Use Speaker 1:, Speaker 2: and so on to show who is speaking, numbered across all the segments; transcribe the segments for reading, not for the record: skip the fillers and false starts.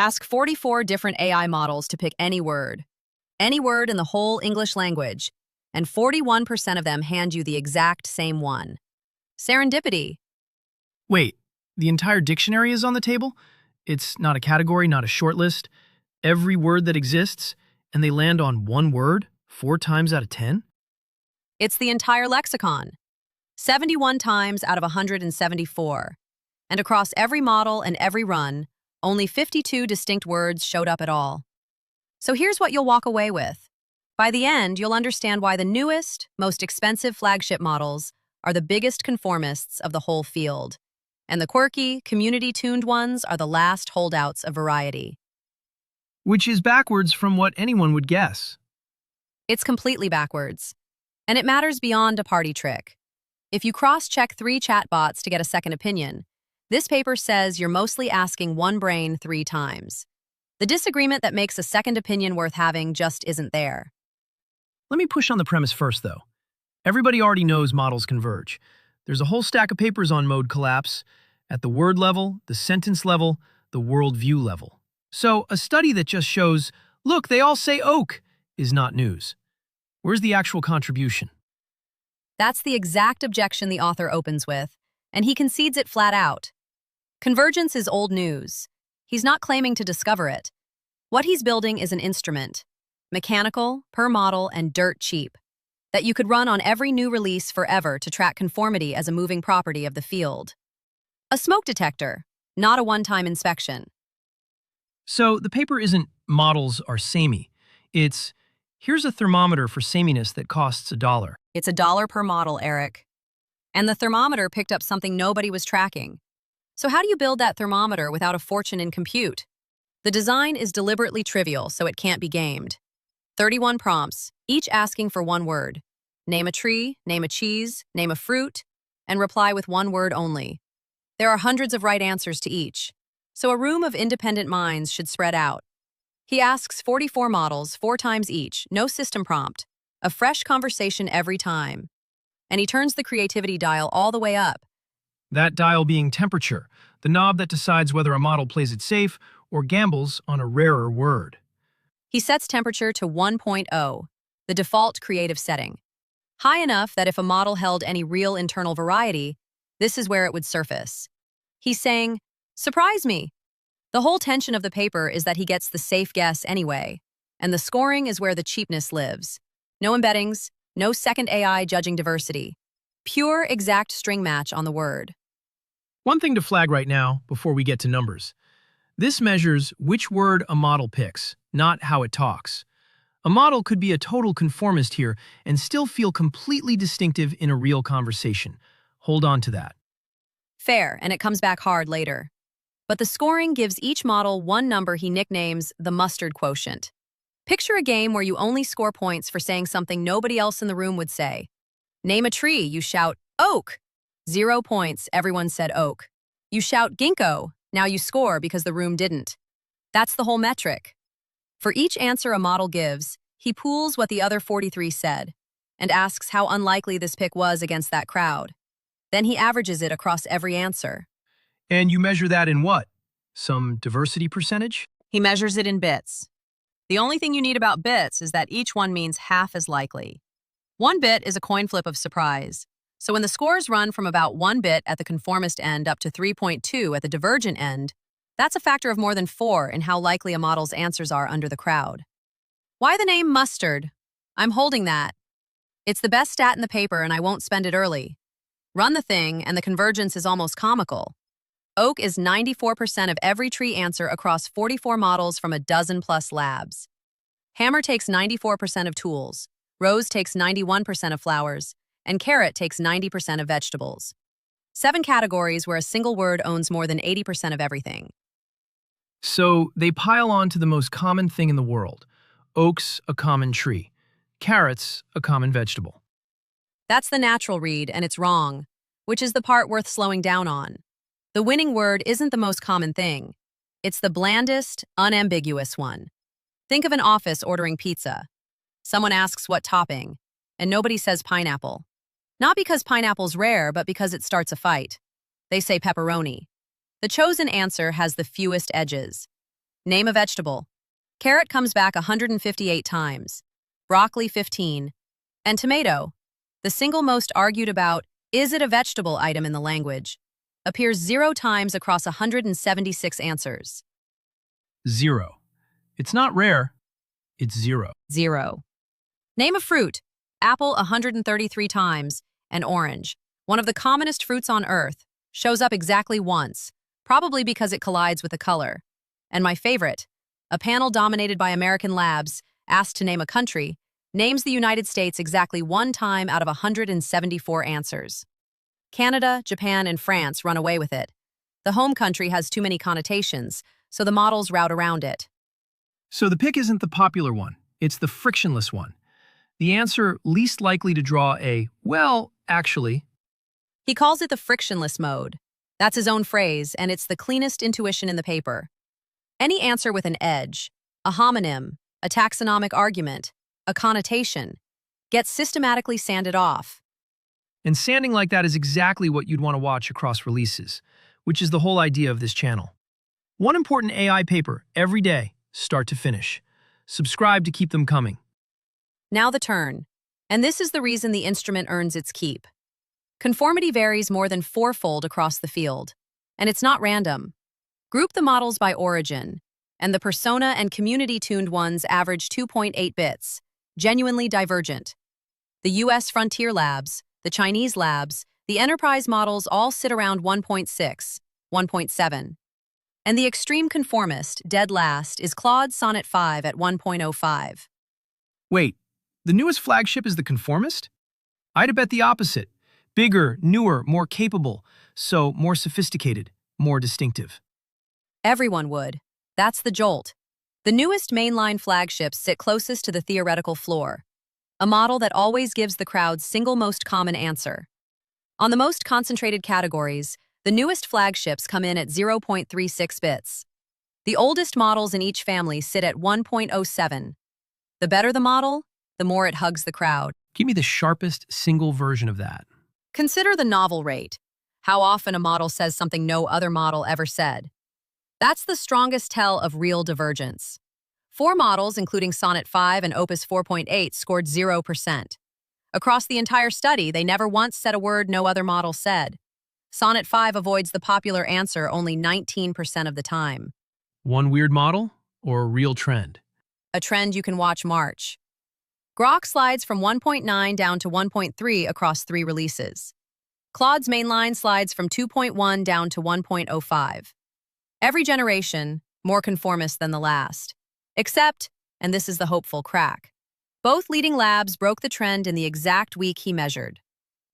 Speaker 1: Ask 44 different AI models to pick any word in the whole English language, and 41% of them hand you the exact same one. Serendipity.
Speaker 2: Wait, the entire dictionary is on the table? It's not a category, not a short list. Every word that exists, and they land on one word 4 times out of 10?
Speaker 1: It's the entire lexicon. 71 times out of 174. And across every model and every run, only 52 distinct words showed up at all. So here's what you'll walk away with. By the end, you'll understand why the newest, most expensive flagship models are the biggest conformists of the whole field, and the quirky, community-tuned ones are the last holdouts of variety.
Speaker 2: Which is backwards from what anyone would guess.
Speaker 1: It's completely backwards. And it matters beyond a party trick. If you cross-check 3 chatbots to get a second opinion, this paper says you're mostly asking one brain 3 times. The disagreement that makes a second opinion worth having just isn't there.
Speaker 2: Let me push on the premise first, though. Everybody already knows models converge. There's a whole stack of papers on mode collapse at the word level, the sentence level, the worldview level. So a study that just shows, look, they all say oak, is not news. Where's the actual contribution?
Speaker 1: That's the exact objection the author opens with, and he concedes it flat out. Convergence is old news. He's not claiming to discover it. What he's building is an instrument, mechanical, per model, and dirt cheap, that you could run on every new release forever to track conformity as a moving property of the field. A smoke detector, not a one-time inspection.
Speaker 2: So the paper isn't models are samey. It's, here's a thermometer for sameness that costs $1.
Speaker 1: It's $1 per model, Eric. And the thermometer picked up something nobody was tracking. So how do you build that thermometer without a fortune in compute? The design is deliberately trivial, so it can't be gamed. 31 prompts, each asking for one word. Name a tree, name a cheese, name a fruit, and reply with one word only. There are hundreds of right answers to each, so a room of independent minds should spread out. He asks 44 models 4 times each, no system prompt, a fresh conversation every time. And he turns the creativity dial all the way up.
Speaker 2: That dial being temperature, the knob that decides whether a model plays it safe or gambles on a rarer word.
Speaker 1: He sets temperature to 1.0, the default creative setting. High enough that if a model held any real internal variety, this is where it would surface. He's saying, surprise me. The whole tension of the paper is that he gets the safe guess anyway, and the scoring is where the cheapness lives. No embeddings, no second AI judging diversity. Pure exact string match on the word.
Speaker 2: One thing to flag right now, before we get to numbers. This measures which word a model picks, not how it talks. A model could be a total conformist here and still feel completely distinctive in a real conversation. Hold on to that.
Speaker 1: Fair, and it comes back hard later. But the scoring gives each model one number he nicknames the Mustard Quotient. Picture a game where you only score points for saying something nobody else in the room would say. Name a tree, you shout, oak. 0 points, everyone said oak. You shout ginkgo, now you score because the room didn't. That's the whole metric. For each answer a model gives, he pools what the other 43 said and asks how unlikely this pick was against that crowd. Then he averages it across every answer.
Speaker 2: And you measure that in what? Some diversity percentage?
Speaker 1: He measures it in bits. The only thing you need about bits is that each one means half as likely. 1 bit is a coin flip of surprise. So when the scores run from about 1 bit at the conformist end up to 3.2 at the divergent end, that's a factor of more than 4 in how likely a model's answers are under the crowd. Why the name mustard? I'm holding that. It's the best stat in the paper and I won't spend it early. Run the thing and the convergence is almost comical. Oak is 94% of every tree answer across 44 models from a dozen-plus labs. Hammer takes 94% of tools, rose takes 91% of flowers, and carrot takes 90% of vegetables. 7 categories where a single word owns more than 80% of everything.
Speaker 2: So they pile on to the most common thing in the world. Oak's a common tree. Carrots a common vegetable.
Speaker 1: That's the natural read, and it's wrong, which is the part worth slowing down on. The winning word isn't the most common thing. It's the blandest, unambiguous one. Think of an office ordering pizza. Someone asks what topping, and nobody says pineapple. Not because pineapple's rare, but because it starts a fight. They say pepperoni. The chosen answer has the fewest edges. Name a vegetable. Carrot comes back 158 times, broccoli 15, and tomato, the single most argued about is it a vegetable item in the language, appears 0 times across 176 answers.
Speaker 2: 0. It's not rare, it's 0.
Speaker 1: 0. Name a fruit. Apple 133 times, and orange, one of the commonest fruits on Earth, shows up exactly once, probably because it collides with a color. And my favorite, a panel dominated by American labs, asked to name a country, names the United States exactly 1 time out of 174 answers. Canada, Japan, and France run away with it. The home country has too many connotations, so the models route around it.
Speaker 2: So the pick isn't the popular one, it's the frictionless one. The answer least likely to draw a, well, actually.
Speaker 1: He calls it the frictionless mode. That's his own phrase, and it's the cleanest intuition in the paper. Any answer with an edge, a homonym, a taxonomic argument, a connotation, gets systematically sanded off.
Speaker 2: And sanding like that is exactly what you'd want to watch across releases, which is the whole idea of this channel. One important AI paper every day, start to finish. Subscribe to keep them coming.
Speaker 1: Now the turn. And this is the reason the instrument earns its keep. Conformity varies more than 4-fold across the field. And it's not random. Group the models by origin, and the persona and community-tuned ones average 2.8 bits, genuinely divergent. The US frontier labs, the Chinese labs, the enterprise models all sit around 1.6, 1.7. And the extreme conformist, dead last, is Claude Sonnet 5 at 1.05.
Speaker 2: Wait, the newest flagship is the conformist? I'd have bet the opposite. Bigger, newer, more capable, so more sophisticated, more distinctive.
Speaker 1: Everyone would. That's the jolt. The newest mainline flagships sit closest to the theoretical floor, a model that always gives the crowd's single most common answer. On the most concentrated categories, the newest flagships come in at 0.36 bits. The oldest models in each family sit at 1.07. The better the model, the more it hugs the crowd.
Speaker 2: Give me the sharpest single version of that.
Speaker 1: Consider the novel rate, how often a model says something no other model ever said. That's the strongest tell of real divergence. 4 models, including Sonnet 5 and Opus 4.8, scored 0%. Across the entire study, they never once said a word no other model said. Sonnet 5 avoids the popular answer only 19% of the time.
Speaker 2: One weird model or a real trend?
Speaker 1: A trend you can watch march. Grok slides from 1.9 down to 1.3 across 3 releases. Claude's mainline slides from 2.1 down to 1.05. Every generation, more conformist than the last. Except, and this is the hopeful crack, both leading labs broke the trend in the exact week he measured.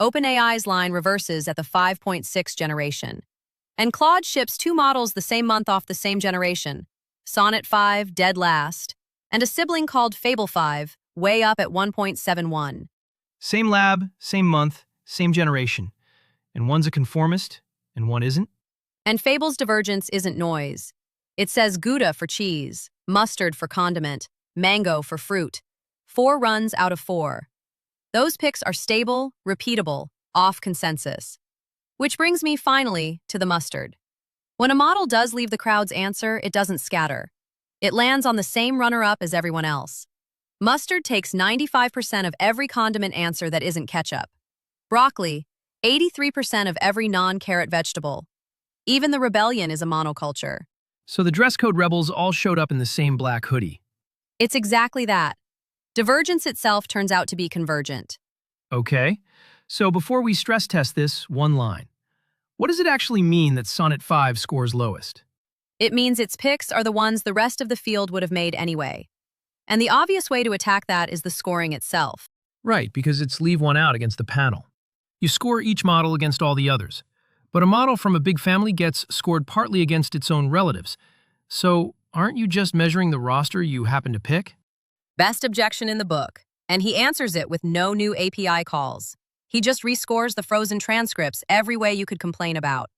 Speaker 1: OpenAI's line reverses at the 5.6 generation. And Claude ships 2 models the same month off the same generation, Sonnet 5, dead last, and a sibling called Fable 5, way up at 1.71.
Speaker 2: Same lab, same month, same generation. And one's a conformist, and one isn't?
Speaker 1: And Fable's divergence isn't noise. It says Gouda for cheese, mustard for condiment, mango for fruit. 4 runs out of 4. Those picks are stable, repeatable, off consensus. Which brings me finally to the mustard. When a model does leave the crowd's answer, it doesn't scatter. It lands on the same runner-up as everyone else. Mustard takes 95% of every condiment answer that isn't ketchup. Broccoli, 83% of every non-carrot vegetable. Even the rebellion is a monoculture.
Speaker 2: So the dress code rebels all showed up in the same black hoodie.
Speaker 1: It's exactly that. Divergence itself turns out to be convergent.
Speaker 2: Okay, so before we stress test this, one line. What does it actually mean that Sonnet 5 scores lowest?
Speaker 1: It means its picks are the ones the rest of the field would have made anyway. And the obvious way to attack that is the scoring itself.
Speaker 2: Right, because it's leave one out against the panel. You score each model against all the others. But a model from a big family gets scored partly against its own relatives. So aren't you just measuring the roster you happen to pick?
Speaker 1: Best objection in the book. And he answers it with no new API calls. He just rescores the frozen transcripts every way you could complain about.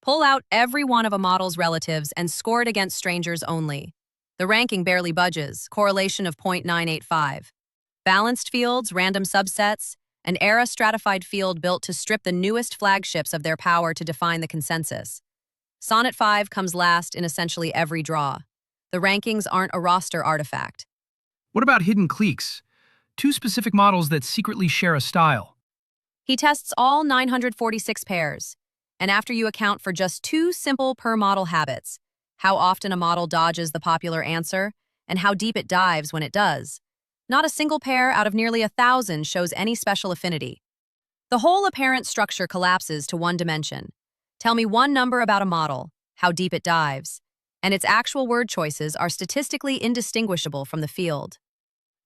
Speaker 1: Pull out every one of a model's relatives and score it against strangers only. The ranking barely budges, correlation of 0.985. Balanced fields, random subsets, an era-stratified field built to strip the newest flagships of their power to define the consensus. Sonnet 5 comes last in essentially every draw. The rankings aren't a roster artifact.
Speaker 2: What about hidden cliques? Two specific models that secretly share a style.
Speaker 1: He tests all 946 pairs, and after you account for just two simple per-model habits, how often a model dodges the popular answer, and how deep it dives when it does, not a single pair out of nearly 1,000 shows any special affinity. The whole apparent structure collapses to one dimension. Tell me one number about a model, how deep it dives, and its actual word choices are statistically indistinguishable from the field.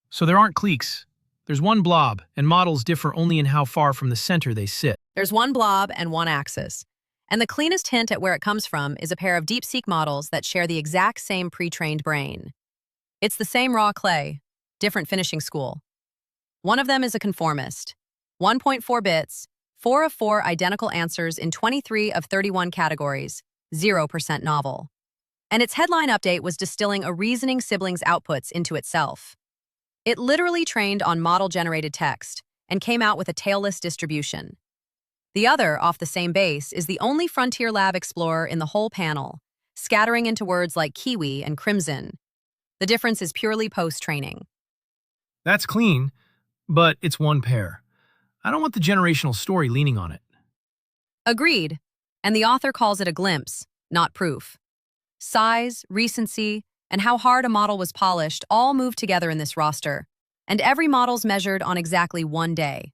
Speaker 2: So there aren't cliques. There's one blob, and models differ only in how far from the center they sit.
Speaker 1: There's one blob and one axis. And the cleanest hint at where it comes from is a pair of DeepSeek models that share the exact same pre-trained brain. It's the same raw clay, different finishing school. One of them is a conformist. 1.4 bits, 4 of 4 identical answers in 23 of 31 categories, 0% novel. And its headline update was distilling a reasoning sibling's outputs into itself. It literally trained on model-generated text and came out with a tailless distribution. The other, off the same base, is the only Frontier Lab Explorer in the whole panel, scattering into words like kiwi and crimson. The difference is purely post-training.
Speaker 2: That's clean, but it's one pair. I don't want the generational story leaning on it.
Speaker 1: Agreed, and the author calls it a glimpse, not proof. Size, recency, and how hard a model was polished all move together in this roster, and every model's measured on exactly one day.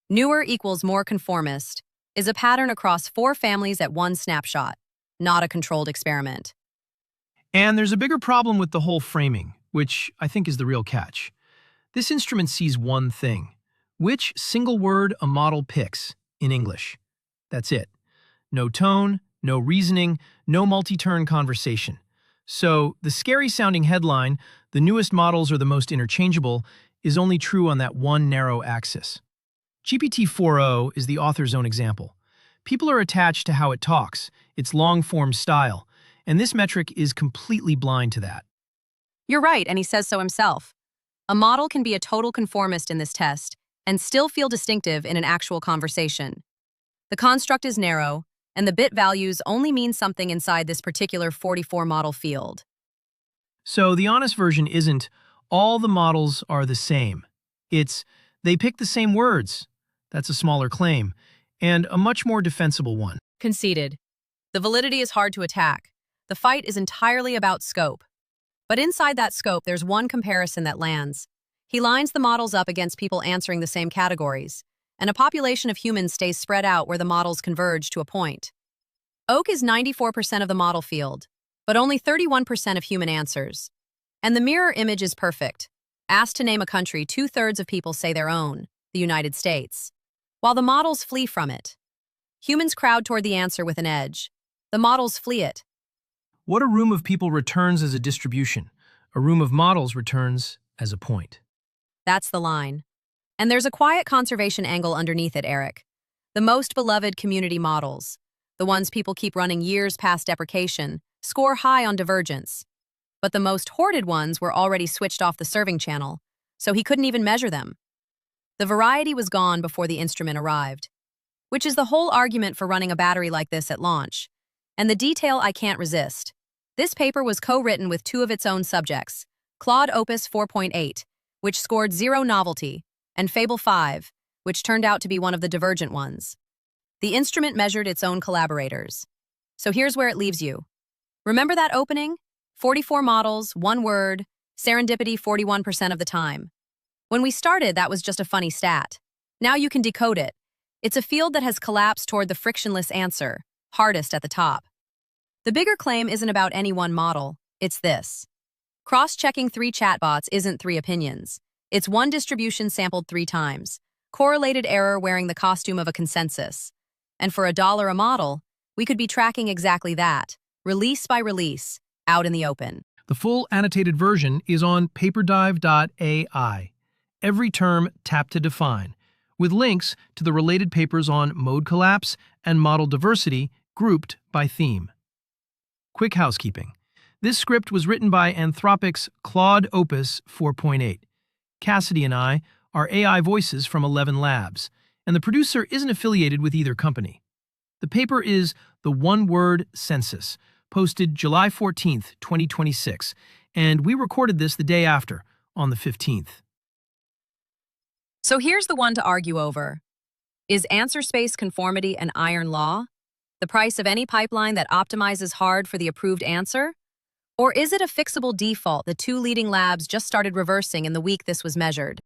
Speaker 1: Newer equals more conformist is a pattern across 4 families at one snapshot, not a controlled experiment.
Speaker 2: And there's a bigger problem with the whole framing, which I think is the real catch. This instrument sees one thing: which single word a model picks in English. That's it. No tone, no reasoning, no multi-turn conversation. So the scary-sounding headline, "The newest models are the most interchangeable," is only true on that one narrow axis. GPT-4o is the author's own example. People are attached to how it talks, its long-form style, and this metric is completely blind to that.
Speaker 1: You're right, and he says so himself. A model can be a total conformist in this test and still feel distinctive in an actual conversation. The construct is narrow, and the bit values only mean something inside this particular 44 model field.
Speaker 2: So the honest version isn't, all the models are the same. It's, they pick the same words. That's a smaller claim, and a much more defensible one.
Speaker 1: Conceded. The validity is hard to attack. The fight is entirely about scope. But inside that scope, there's one comparison that lands. He lines the models up against people answering the same categories, and a population of humans stays spread out where the models converge to a point. Oak is 94% of the model field, but only 31% of human answers. And the mirror image is perfect. Asked to name a country, 2/3 of people say their own, the United States, while the models flee from it. Humans crowd toward the answer with an edge. The models flee it.
Speaker 2: What a room of people returns as a distribution. A room of models returns as a point.
Speaker 1: That's the line. And there's a quiet conservation angle underneath it, Eric. The most beloved community models, the ones people keep running years past deprecation, score high on divergence. But the most hoarded ones were already switched off the serving channel, so he couldn't even measure them. The variety was gone before the instrument arrived, which is the whole argument for running a battery like this at launch. And the detail I can't resist. This paper was co-written with 2 of its own subjects, Claude Opus 4.8, which scored 0 novelty, and Fable 5, which turned out to be one of the divergent ones. The instrument measured its own collaborators. So here's where it leaves you. Remember that opening? 44 models, 1 word, serendipity 41% of the time. When we started, that was just a funny stat. Now you can decode it. It's a field that has collapsed toward the frictionless answer, hardest at the top. The bigger claim isn't about any one model, it's this. Cross-checking 3 chatbots isn't 3 opinions. It's 1 distribution sampled 3 times, correlated error wearing the costume of a consensus. And for $1 a model, we could be tracking exactly that, release by release, out in the open.
Speaker 2: The full annotated version is on paperdive.ai. Every term tapped to define, with links to the related papers on mode collapse and model diversity grouped by theme. Quick housekeeping. This script was written by Anthropic's Claude Opus 4.8. Cassidy and I are AI voices from 11 Labs, and the producer isn't affiliated with either company. The paper is the one-word Census, posted July 14th, 2026, and we recorded this the day after, on the 15th.
Speaker 1: So here's the one to argue over. Is answer space conformity an iron law? The price of any pipeline that optimizes hard for the approved answer? Or is it a fixable default the two leading labs just started reversing in the week this was measured?